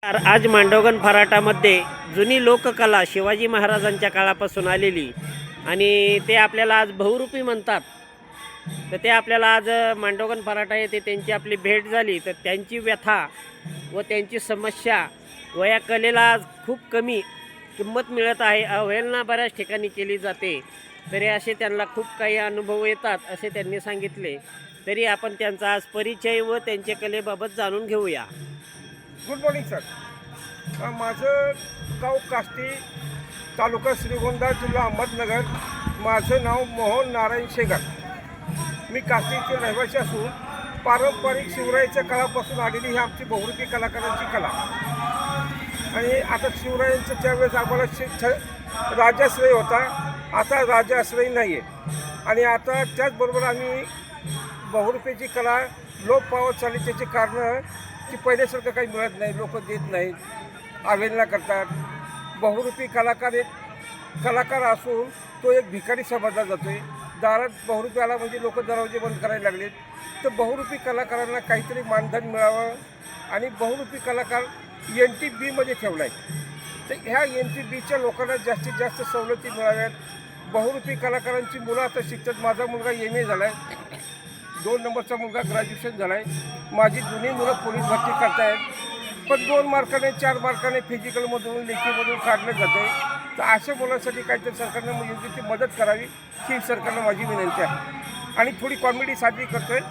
आज मांडवगण फराटामध्ये जुनी लोककला शिवाजी महाराजांच्या काळापासून आलेली आणि ते आपल्याला आज बहुरूपी म्हणतात. तर ते आपल्याला आज मांडवगण फराटा येथे त्यांची आपली भेट झाली. तर त्यांची व्यथा व त्यांची समस्या व या कलेला आज खूप कमी किंमत मिळत आहे, अवहेलना बऱ्याच ठिकाणी केली जाते. तरी असे त्यांना खूप काही अनुभव येतात असे त्यांनी सांगितले. तरी आपण त्यांचा आज परिचय व त्यांच्या कलेबाबत जाणून घेऊया. Good morning sir. माझं गाव काष्टी, तालुका श्रीगोंदा, जिल्हा अहमदनगर. माझं नाव मोहन नारायण शेगर. मी काष्टीचे रहिवासी असून पारंपरिक शिवरायांच्या काळापासून आलेली ही आमची बहुरूपी कलाकारांची कला. आणि आता शिवरायांच्या ज्यावेळेस आम्हाला राजाश्रय होता, आता राजाश्रय नाही आहे. आणि आता त्याचबरोबर आम्ही बहुरूपीची कला लोप पावत चालली. त्याची कारणं की पहिल्यासारखं काही मिळत नाही, लोक देत नाहीत, अवहेलना करतात. बहुरूपी कलाकार एक कलाकार असून तो एक भिकारी समजला जातो आहे. दारात बहुरूपी आला म्हणजे लोक दरवाजे बंद करायला लागलेत. तर बहुरूपी कलाकारांना काहीतरी मानधन मिळावं आणि बहुरूपी कलाकार NTBमध्ये ठेवला आहे. तर ह्या NTBच्या लोकांना जास्तीत जास्त सवलती मिळाव्यात. बहुरूपी कलाकारांची मुलं आता शिकतात. माझा मुलगा MA झाला आहे, 2 नंबरचा मुलगा ग्रॅज्युएशन झाला आहे. माझी जुनी मुलं पोलीस भरती करतायत, पण 2 मार्काने 4 मार्काने फिजिकलमधून लेखीमधून काढलं जातं आहे. तर अशा मुलांसाठी काहीतरी सरकारनं योग्य ती मदत करावी ही सरकारला माझी विनंती आहे. आणि थोडी कॉमेडी साजरी करतो आहे.